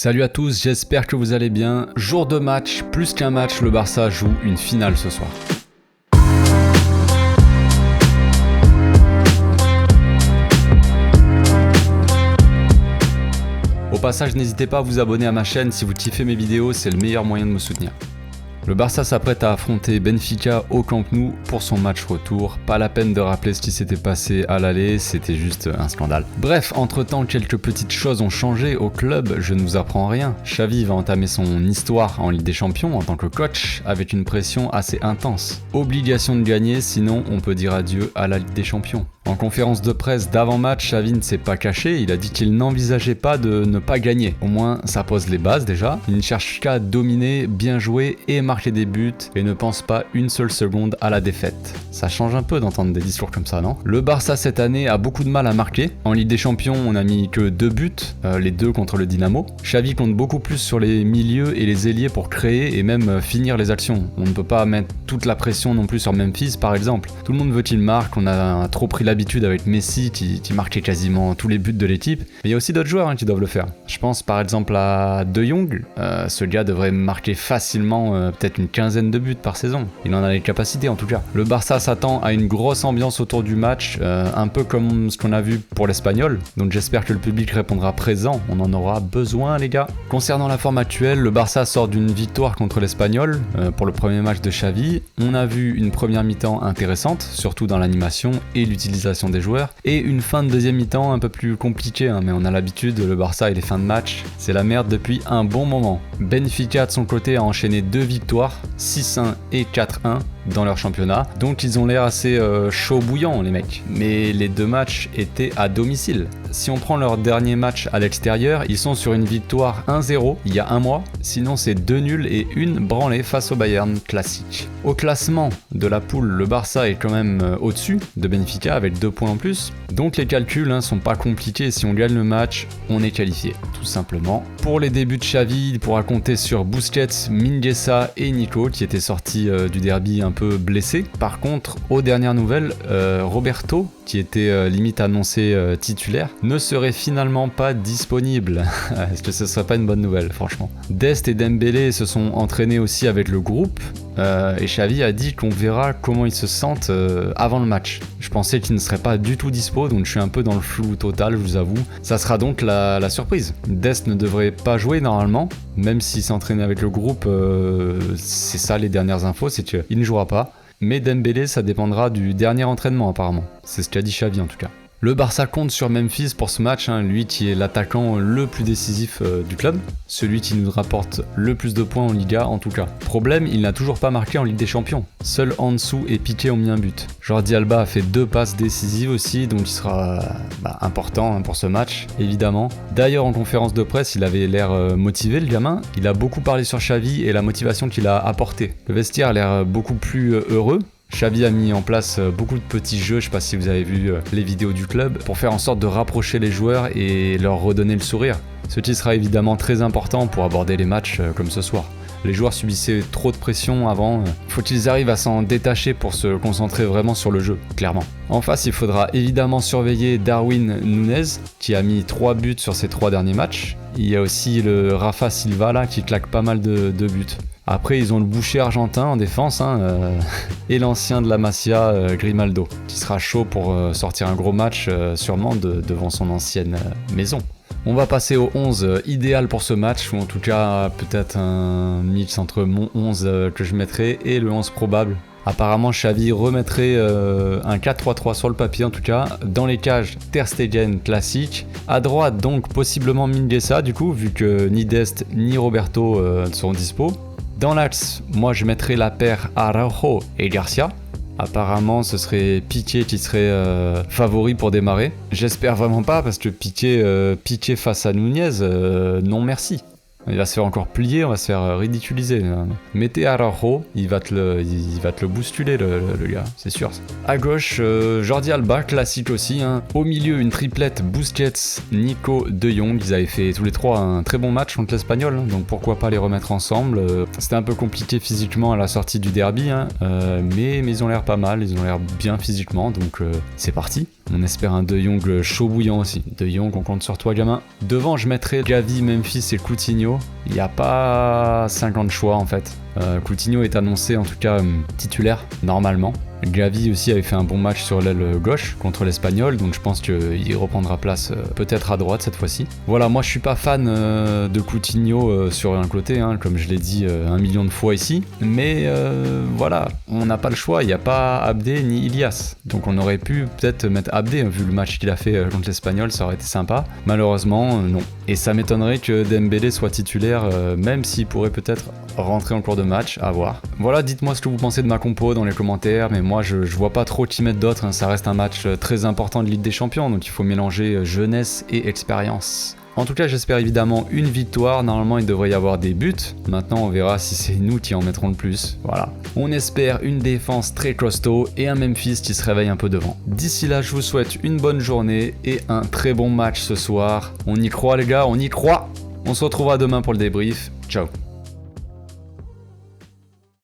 Salut à tous, j'espère que vous allez bien. Jour de match, plus qu'un match, le Barça joue une finale ce soir. Au passage, n'hésitez pas à vous abonner à ma chaîne si vous kiffez mes vidéos, c'est le meilleur moyen de me soutenir. Le Barça s'apprête à affronter Benfica au Camp Nou pour son match retour. Pas la peine de rappeler ce qui s'était passé à l'aller, c'était juste un scandale. Bref, entre-temps, quelques petites choses ont changé au club, je ne vous apprends rien. Xavi va entamer son histoire en Ligue des Champions en tant que coach, avec une pression assez intense. Obligation de gagner, sinon on peut dire adieu à la Ligue des Champions. En conférence de presse d'avant-match, Xavi ne s'est pas caché, il a dit qu'il n'envisageait pas de ne pas gagner. Au moins, ça pose les bases déjà. Il ne cherche qu'à dominer, bien jouer et marquer des buts, et ne pense pas une seule seconde à la défaite. Ça change un peu d'entendre des discours comme ça, non ? Le Barça cette année a beaucoup de mal à marquer. En Ligue des Champions, on a mis que 2 buts, les 2 contre le Dynamo. Xavi compte beaucoup plus sur les milieux et les ailiers pour créer et même finir les actions. On ne peut pas mettre toute la pression non plus sur Memphis par exemple. Tout le monde veut qu'il marque, on a trop pris l'habitude avec Messi qui marquait quasiment tous les buts de l'équipe. Mais il y a aussi d'autres joueurs qui doivent le faire. Je pense par exemple à De Jong. Ce gars devrait marquer facilement peut-être une quinzaine de buts par saison. Il en a les capacités en tout cas. Le Barça s'attend à une grosse ambiance autour du match, un peu comme ce qu'on a vu pour l'Espagnol. Donc j'espère que le public répondra présent. On en aura besoin les gars. Concernant la forme actuelle, le Barça sort d'une victoire contre l'Espagnol pour le premier match de Xavi. On a vu une première mi-temps intéressante, surtout dans l'animation et l'utilisation des joueurs, et une fin de deuxième mi-temps un peu plus compliquée, mais on a l'habitude, le Barça et les fins de match, c'est la merde depuis un bon moment. Benfica de son côté a enchaîné 2 victoires, 6-1 et 4-1 dans leur championnat, donc ils ont l'air assez chaud bouillant les mecs. Mais les 2 matchs étaient à domicile. Si on prend leur dernier match à l'extérieur, ils sont sur une victoire 1-0 il y a un mois, sinon c'est 2 nuls et une branlée face au Bayern classique. Au classement de la poule, le Barça est quand même au-dessus de Benfica avec 2 points en plus, donc les calculs sont pas compliqués, si on gagne le match, on est qualifié, tout simplement. Pour les débuts de Xavi, il pourra compter sur Busquets, Mingueza et Nico qui étaient sortis du derby un peu blessés. Par contre, aux dernières nouvelles, Roberto, qui était limite annoncé titulaire, ne serait finalement pas disponible. Est-ce que ce serait pas une bonne nouvelle, franchement ? Dest et Dembélé se sont entraînés aussi avec le groupe, et Xavi a dit qu'on verra comment ils se sentent avant le match. Je pensais qu'ils ne seraient pas du tout dispo, donc je suis un peu dans le flou total, je vous avoue. Ça sera donc la surprise. Dest ne devrait pas jouer normalement, même s'il s'entraînait avec le groupe, c'est ça les dernières infos, c'est qu'il ne jouera pas. Mais Dembélé, ça dépendra du dernier entraînement apparemment. C'est ce qu'a dit Xavi en tout cas. Le Barça compte sur Memphis pour ce match, lui qui est l'attaquant le plus décisif du club, celui qui nous rapporte le plus de points en Liga en tout cas. Problème, il n'a toujours pas marqué en Ligue des Champions. Seuls Ansu et Piqué ont mis un but. Jordi Alba a fait 2 passes décisives aussi, donc il sera important pour ce match, évidemment. D'ailleurs, en conférence de presse, il avait l'air motivé le gamin. Il a beaucoup parlé sur Xavi et la motivation qu'il a apportée. Le vestiaire a l'air beaucoup plus heureux. Xavi a mis en place beaucoup de petits jeux, je sais pas si vous avez vu les vidéos du club, pour faire en sorte de rapprocher les joueurs et leur redonner le sourire. Ce qui sera évidemment très important pour aborder les matchs comme ce soir. Les joueurs subissaient trop de pression avant, faut qu'ils arrivent à s'en détacher pour se concentrer vraiment sur le jeu, clairement. En face, il faudra évidemment surveiller Darwin Núñez, qui a mis 3 buts sur ses 3 derniers matchs. Il y a aussi le Rafa Silva là, qui claque pas mal de buts. Après, ils ont le boucher argentin en défense, et l'ancien de la Masia, Grimaldo, qui sera chaud pour sortir un gros match, sûrement devant son ancienne maison. On va passer au 11 idéal pour ce match, ou en tout cas peut-être un mix entre mon 11 que je mettrai et le 11 probable. Apparemment, Xavi remettrait un 4-3-3 sur le papier en tout cas. Dans les cages, Ter Stegen classique. À droite, donc possiblement Mingueza du coup, vu que ni Dest ni Roberto seront dispo. Dans l'axe, moi je mettrais la paire Araujo et Garcia. Apparemment, ce serait Piqué qui serait favori pour démarrer. J'espère vraiment pas parce que Piqué face à Núñez, non merci. Il va se faire encore plier, on va se faire ridiculiser. Mettez Araujo, il va te le bousculer le gars, c'est sûr. À gauche, Jordi Alba, classique aussi. Au milieu, une triplette Busquets, Nico, De Jong. Ils avaient fait tous les 3 un très bon match contre l'Espagnol, donc pourquoi pas les remettre ensemble. C'était un peu compliqué physiquement à la sortie du derby, mais ils ont l'air pas mal, ils ont l'air bien physiquement, donc c'est parti. On espère un De Jong chaud bouillant aussi. De Jong, on compte sur toi, gamin. Devant, je mettrai Gavi, Memphis et Coutinho. Il n'y a pas 50 choix en fait. Coutinho est annoncé en tout cas titulaire normalement. Gavi aussi avait fait un bon match sur l'aile gauche contre l'Espagnol, donc je pense qu'il reprendra place peut-être à droite cette fois-ci. Voilà, moi je suis pas fan de Coutinho sur un côté, hein, comme je l'ai dit 1 million de fois ici, mais voilà, on n'a pas le choix, il n'y a pas Abdé ni Ilias, donc on aurait pu peut-être mettre Abdé, vu le match qu'il a fait contre l'Espagnol, ça aurait été sympa. Malheureusement, non. Et ça m'étonnerait que Dembélé soit titulaire, même s'il pourrait peut-être rentrer en cours de match, à voir. Voilà, dites-moi ce que vous pensez de ma compo dans les commentaires, mais moi je vois pas trop qui mettre d'autres, hein. Ça reste un match très important de Ligue des Champions, donc il faut mélanger jeunesse et expérience. En tout cas, j'espère évidemment une victoire. Normalement, il devrait y avoir des buts. Maintenant, on verra si c'est nous qui en mettrons le plus. Voilà. On espère une défense très costaud et un Memphis qui se réveille un peu devant. D'ici là, je vous souhaite une bonne journée et un très bon match ce soir. On y croit, les gars, on y croit. On se retrouvera demain pour le débrief. Ciao.